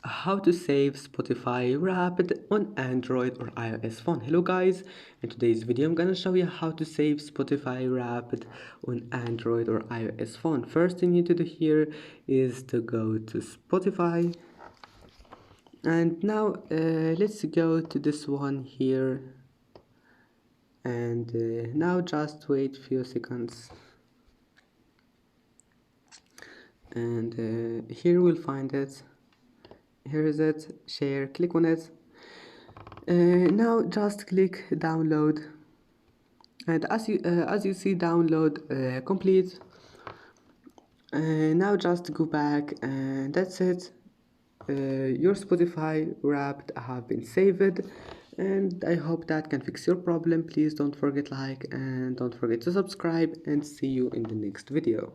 how to save Spotify Wrapped on Android or iOS phone. Hello guys, in today's video I'm gonna show you how to save Spotify Wrapped on Android or iOS phone. First thing you need to do here is to go to Spotify, and now let's go to this one here, and now just wait few seconds, and here we'll find it. Here is it. Share, click on it. Now just click download, and as you see, download complete. Now just go back, and that's it. Your Spotify Wrapped have been saved, and I hope that can fix your problem. Please don't forget like and don't forget to subscribe, and see you in the next video.